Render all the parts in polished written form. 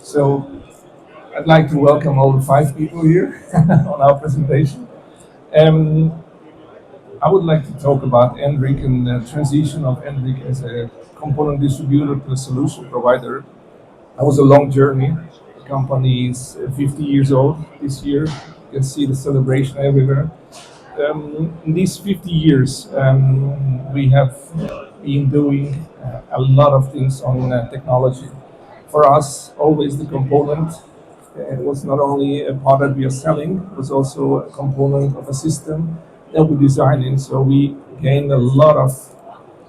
So I'd like to welcome all the 5 people here on our presentation. Um, I would like to talk about endrich and the transition of endrich as a component distributor to a solution provider. That was a long journey. The company is 50 years old this year. You can see the celebration everywhere. In these 50 years, we have been doing a lot of things on technology. For us, always the component was not only a product we are selling, it was also a component of a system that we design in. So we gained a lot of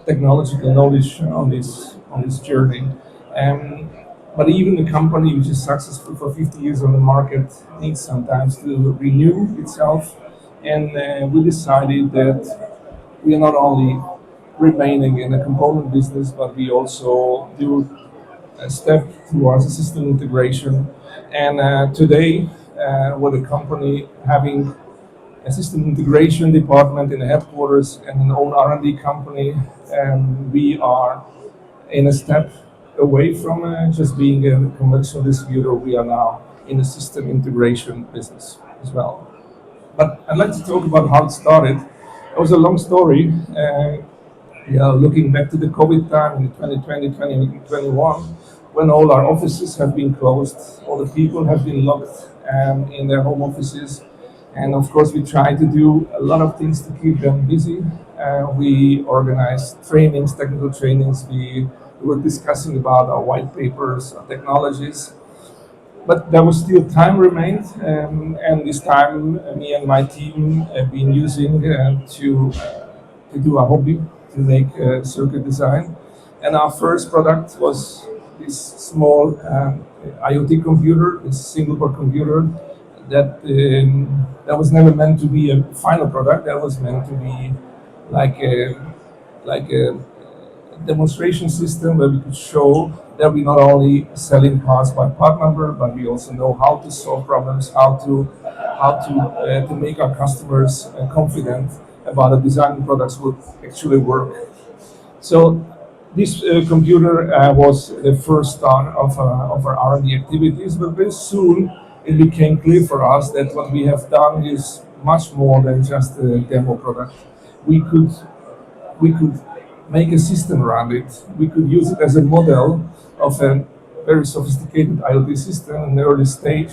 technological knowledge on this journey. Um, but even a company which is successful for 50 years on the market needs sometimes to renew itself. And we decided that we are not only remaining in the component business, but we also do a step towards a system integration. And today, with the company having a system integration department in the headquarters and an own R&D company, we are in a step away from just being a conventional distributor. We are now in the system integration business as well. But I'd like to talk about how it started. It was a long story. Looking back to the COVID time in 2020, 2021, when all our offices have been closed, all the people have been locked in their home offices. And of course, we try to do a lot of things to keep them busy. We organized trainings, technical trainings. We were discussing about our white papers, our technologies, but there was still time remained, and this time me and my team have been using to do a hobby, to make circuit design. And our first product was this small IoT computer, this single board computer that was never meant to be a final product. That was meant to be like a like a demonstration system where we could show that we not only selling parts by part number, but we also know how to solve problems, how to make our customers confident about the design products would actually work. So this computer was the first start of our R&D activities, but very soon it became clear for us that what we have done is much more than just a demo product. We could we could make a system around it. We could use it as a model of a very sophisticated IoT system in the early stage.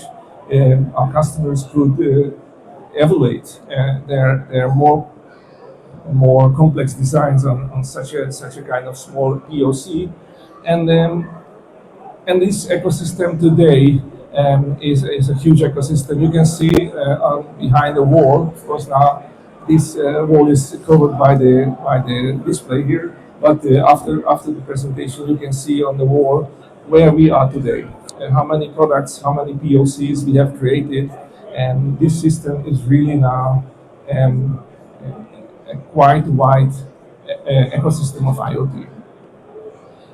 Our customers could evaluate their more complex designs on such a kind of small POC, and and this ecosystem today is a huge ecosystem. You can see behind the wall. Of course, now this wall is covered by the display here. But after the presentation, you can see on the wall where we are today, how many products, how many POCs we have created, and this system is really now a quite wide ecosystem of IoT.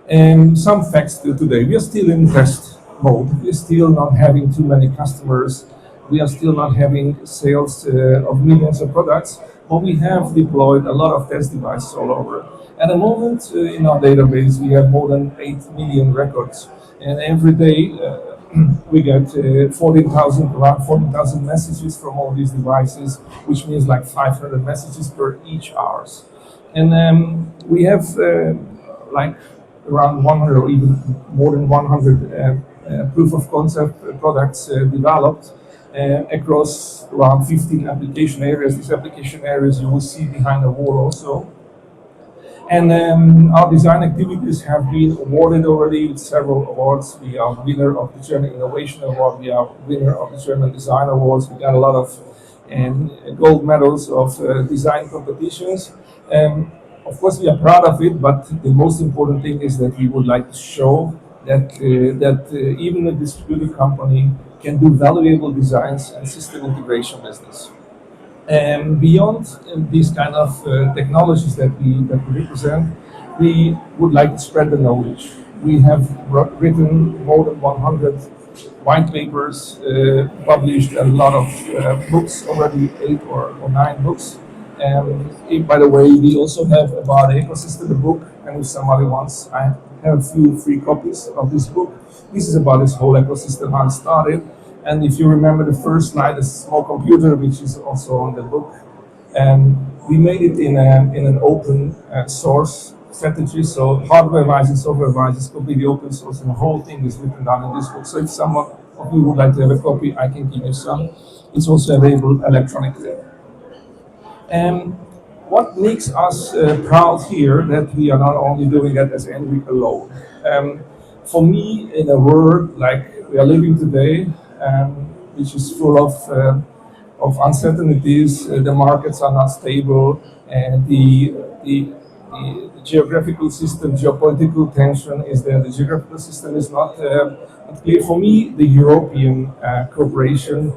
And some facts till today. We are still in test mode. We're still not having too many customers. We are still not having sales of millions of products, but we have deployed a lot of test devices all over. At the moment, in our database, we have more than 8 million records. And every day, we get around 14,000 messages from all these devices, which means like 500 messages per each hours. And we have like around 100 or even more than 100 proof of concept products developed across around 15 application areas. These application areas you will see behind the wall also. And our design activities have been awarded already with several awards. We are winner of the German Innovation Award. We are winner of the German Design Awards. We got a lot of gold medals of design competitions. Of course, we are proud of it, but the most important thing is that we would like to show that even a distributed company can do valuable designs and system integration business. And beyond these kind of technologies that we represent, we would like to spread the knowledge. We have written more than 100 white papers, published a lot of books, already 8 or 9 books. And by the way, we also have about the ecosystem book, and if somebody wants, have a few free copies of this book. This is about this whole ecosystem, how it started. And if you remember the first slide, a small computer, which is also on the book, we made it in an open source strategy. So hardware-wise and software-wise, it's completely open source, and the whole thing is written down in this book. So if someone of you would like to have a copy, I can give you some. It's also available electronically. And what makes us proud here that we are not only doing that as endrich alone. For me, in a world like we are living today, which is full of uncertainties, the markets are not stable, and the geographical system, geopolitical tension is there. The geographical system is not clear. For me, the European cooperation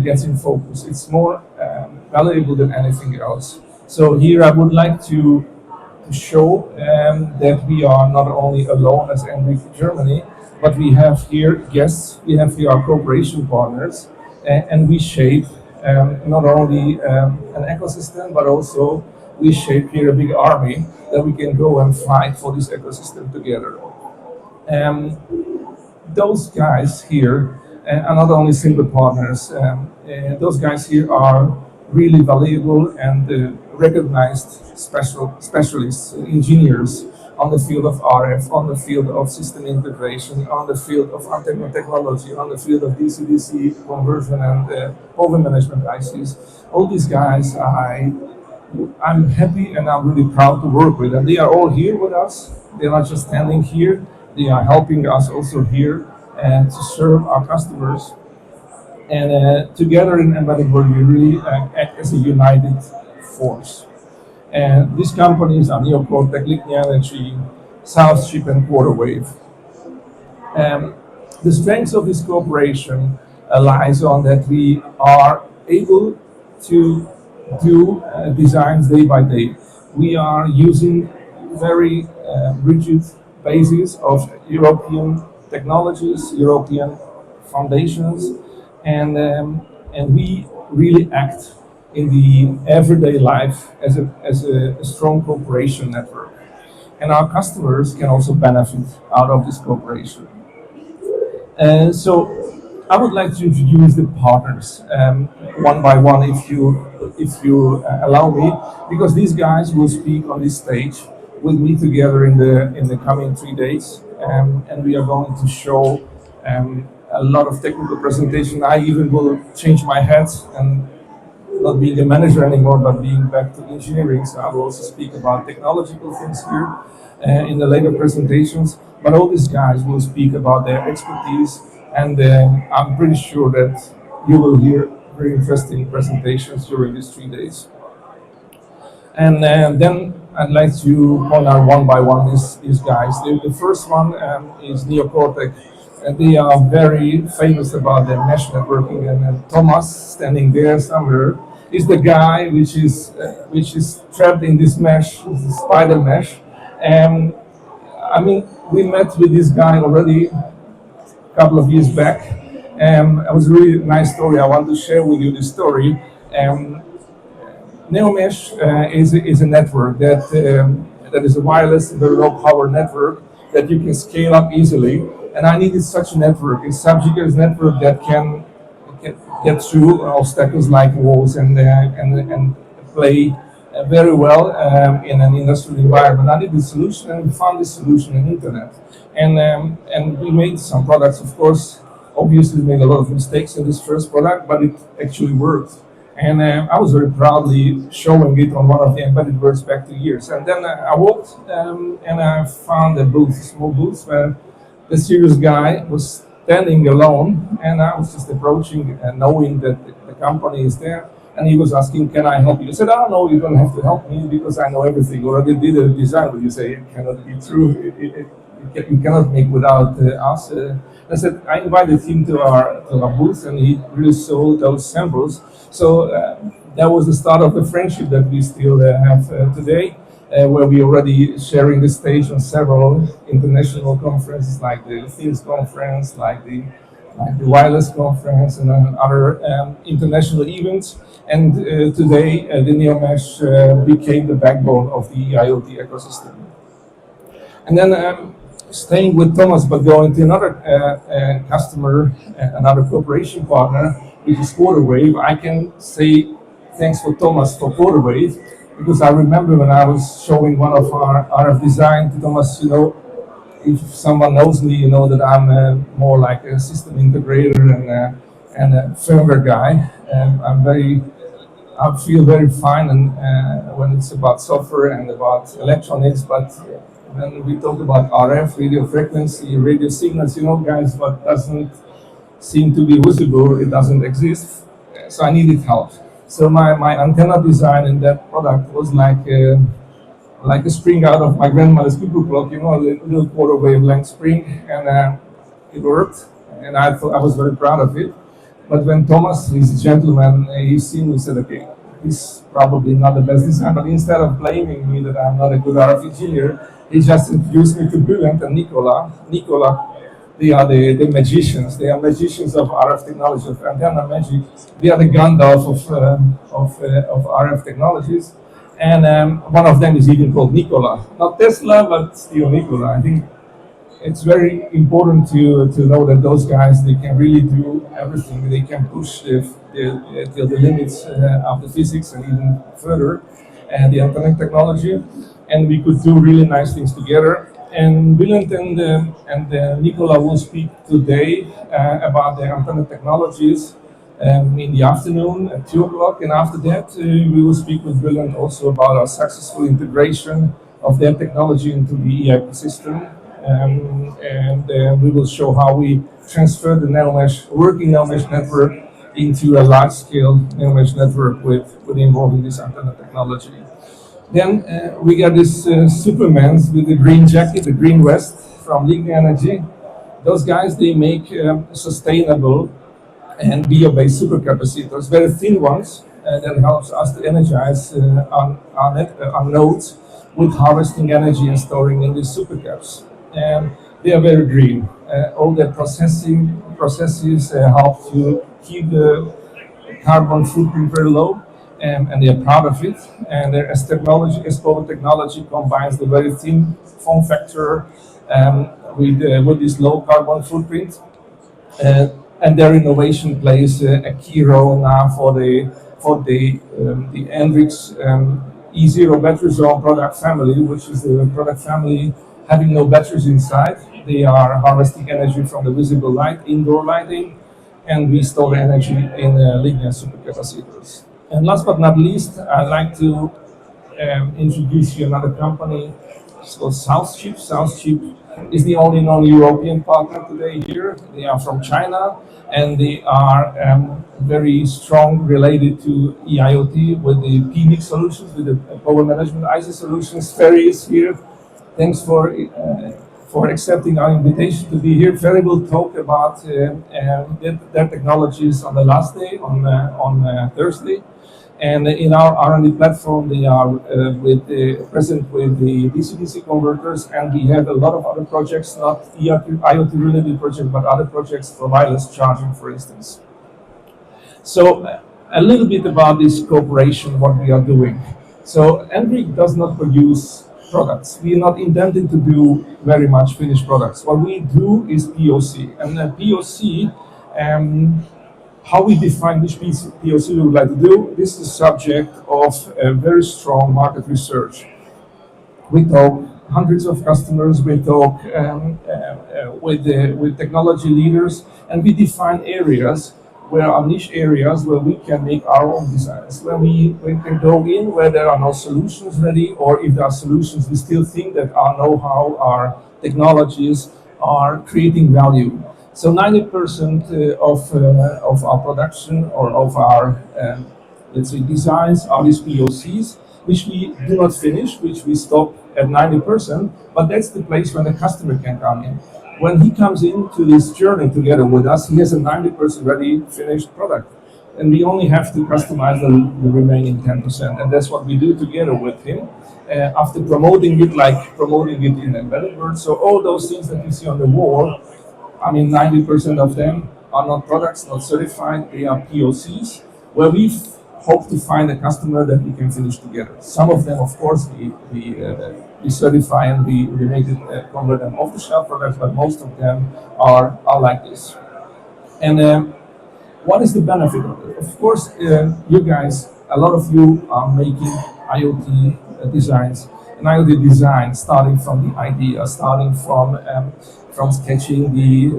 gets in focus. It's more valuable than anything else. So here I would like to show that we are not only alone as endrich Germany, but we have here guests, we have here our cooperation partners, and we shape not only an ecosystem, but also we shape here a big army that we can go and fight for this ecosystem together. Those guys here are not only simple partners, those guys here are really valuable and recognized specialists, engineers on the field of RF, on the field of system integration, on the field of antenna technology, on the field of DC-DC conversion and power management ICs. All these guys, I'm happy and I'm really proud to work with, and they are all here with us. They're not just standing here; they are helping us also here to serve our customers. And together in Embedded World, we really act as a united force. And these companies are NeoCortex, Liquid Energy, Southship, and Quarterwave. The strength of this cooperation lies on that we are able to do designs day by day. We are using very rigid basis of European technologies, European foundations, and we really act in the everyday life as a strong cooperation network. And our customers can also benefit out of this cooperation. So I would like to introduce the partners one by one, if you allow me, because these guys will speak on this stage with me together in the coming 3 days, and we are going to show a lot of technical presentation. I even will change my hat and not being a manager anymore, but being back to engineering. So I will also speak about technological things here in the later presentations. But all these guys will speak about their expertise, and I'm pretty sure that you will hear very interesting presentations during these 3 days. And then I'd like to point out one by one these guys. The first one is NeoCortex, and they are very famous about their mesh networking. And Thomas, standing there somewhere, is the guy which is trapped in this mesh, this spider mesh. And I mean, we met with this guy already a couple of years back. It was a really nice story. I want to share with you this story. NeoMesh is a network that is a wireless, very low power network that you can scale up easily. And I needed such a network, a subgigabit network that can get through obstacles like walls and play very well in an industrial environment. I needed a solution, and we found this solution in internet. And we made some products, of course. Obviously, we made a lot of mistakes in this first product, but it actually worked. And I was very proudly showing it on one of the embedded worlds back 2 years. And then I walked and I found a booth, a small booth, where the serious guy was standing alone, and I was just approaching and knowing that the company is there. And he was asking, "Can I help you?" I said, "Oh no, you don't have to help me because I know everything. You already did a design." But you say it cannot be true. You cannot make without us. I said I invited him to our booth, and he really sold those samples. So that was the start of the friendship that we still have today, where we already sharing the stage on several international conferences, like the Things conference, like the wireless conference, and other international events. And today, the NeoMesh became the backbone of the e-IoT ecosystem. And then staying with Thomas, but going to another customer, another cooperation partner, which is QuarterWave, I can say thanks for Thomas for QuarterWave, because I remember when I was showing one of our RF design to Thomas, if someone knows me, you know that I'm more like a system integrator and a firmware guy. I feel very fine and when it's about software and about electronics, but when we talk about RF, radio frequency, radio signals, guys, what doesn't seem to be visible, it doesn't exist. So I needed help. So my antenna design in that product was like a spring out of my grandmother's cuckoo clock, a little quarter wavelength spring, and it worked. And I thought I was very proud of it. But when Thomas, he's a gentleman, he seen me, said, okay, he's probably not the best designer. But instead of blaming me that I'm not a good RF engineer, he just introduced me to Bülent and Nicola. Nicola, they are the magicians. They are magicians of RF technology, of antenna magic. They are the Gandalf of RF technologies. And one of them is even called Nikola. Not Tesla, but still Nikola. I think it's very important to know that those guys, they can really do everything. They can push till the limits of the physics and even further, and the antenna technology. And we could do really nice things together. And Bülent and Nicola will speak today about the antenna technologies in the afternoon at 2 o'clock. And after that, we will speak with Bülent also about our successful integration of their technology into the ecosystem. And we will show how we transfer the working nanomesh network into a large-scale nanomesh network with involving this antenna technology. Then we got this Supermans with the green jacket, the green vest from Ligne Energy. Those guys, they make sustainable and bio-based supercapacitors, very thin ones, that helps us to energize our nodes with harvesting energy and storing in these supercaps. And they are very green. All the processes help to keep the carbon footprint very low, and they are proud of it. And their Espower technology combines the very thin form factor with this low carbon footprint. And their innovation plays a key role now for the endrich E0 battery zone product family, which is the product family having no batteries inside. They are harvesting energy from the visible light, indoor lighting, and we store the energy in linear supercapacitors. And last but not least, I'd like to introduce you another company. It's called Southchip. Southchip is the only non-European partner today here. They are from China, and they are very strong related to e-IoT with the PMIC solutions, with the power management IC solutions. Ferry is here. Thanks for accepting our invitation to be here. Ferry will talk about their technologies on the last day, on Thursday. And in our R&D platform, they are present with the DC-DC converters, and we have a lot of other projects, not IoT-related projects, but other projects for wireless charging, for instance. So a little bit about this cooperation, what we are doing. So endrich does not produce products. We are not intended to do very much finished products. What we do is POC, and the POC. How we define which POC we would like to do, this is subject of a very strong market research. We talk hundreds of customers, we talk with technology leaders, and we define areas where are niche areas where we can make our own designs, where we can go in where there are no solutions ready, or if there are solutions, we still think that our know-how, our technologies are creating value. So 90% of our production or of our, let's say, designs are these POCs, which we do not finish, which we stop at 90%, but that's the place when the customer can come in. When he comes into this journey together with us, he has a 90% ready finished product. And we only have to customize the remaining 10%. And that's what we do together with him. After promoting it, like promoting it in embedded words. So all those things that you see on the wall, I mean, 90% of them are not products, not certified, they are POCs, where we hope to find a customer that we can finish together. Some of them, of course, we certify and we make it convert them off-the-shelf products, but most of them are like this. And what is the benefit of it? Of course, you guys, a lot of you are making IoT designs, and IoT design starting from the idea, starting from sketching the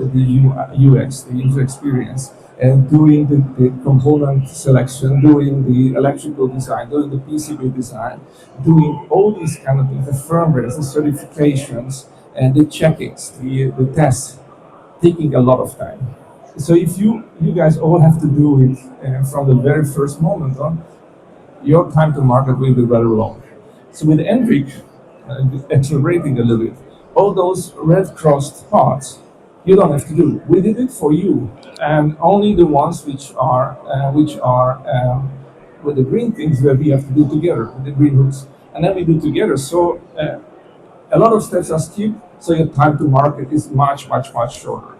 UX, the user experience, and doing the component selection, doing the electrical design, doing the PCB design, doing all these kind of things, the firmware, the certifications, and the checkings, the tests, taking a lot of time. So if you guys all have to do it from the very first moment on, your time to market will be very long. So with endrich, accelerating a little bit, all those red crossed parts, you don't have to do it. We did it for you, and only the ones which are with the green things that we have to do together, with the green hooks, and then we do together. So a lot of steps are skipped, so your time to market is much shorter.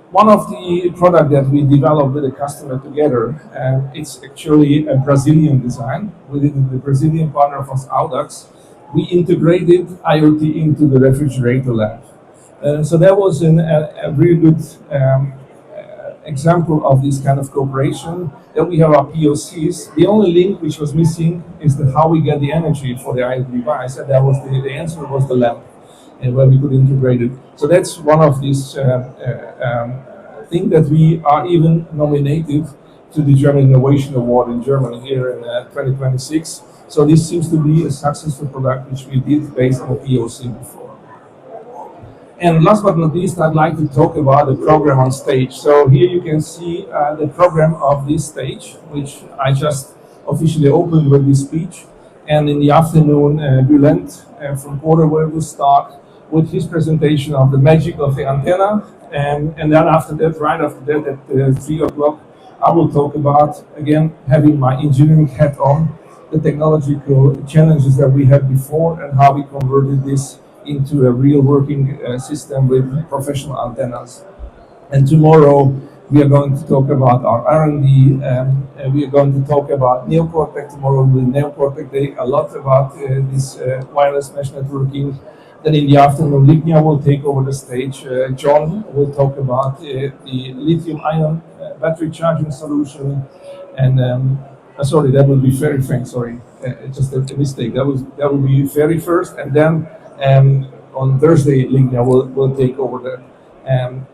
One of the product that we developed with a customer together, it's actually a Brazilian design. We did it with the Brazilian partner of us, Audax. We integrated IoT into the refrigerator lab. So that was a really good example of this kind of cooperation. Then we have our POCs. The only link which was missing is how we get the energy for the IoT device, and that was the answer was the lamp, and where we could integrate it. So that's one of these things that we are even nominated to the German Innovation Award in Germany here in 2026. So this seems to be a successful product which we did based on a POC before. And last but not least, I'd like to talk about the program on stage. So here you can see the program of this stage, which I just officially opened with this speech. And in the afternoon, Bülent from Porterware will start with his presentation of the magic of the antenna. And then after that, right after that, at 3 o'clock, I will talk about, again, having my engineering hat on, the technological challenges that we had before and how we converted this into a real working system with professional antennas. And tomorrow we are going to talk about our R&D. We are going to talk about NeoCortex. Tomorrow will be NeoCortex Day. A lot about this wireless mesh networking. Then in the afternoon, Lignia will take over the stage. John will talk about the lithium-ion battery charging solution. And sorry, that will be Ferry Frank. Sorry, just a mistake. That will be Ferry first, and then on Thursday, Lignia will take over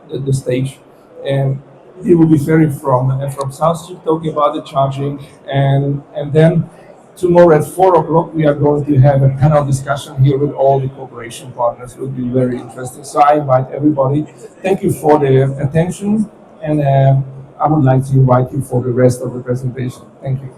the stage. And it will be Ferry from South Street talking about the charging, and then tomorrow at 4 o'clock we are going to have a panel discussion here with all the cooperation partners. It will be very interesting. So I invite everybody. Thank you for the attention, and I would like to invite you for the rest of the presentation. Thank you.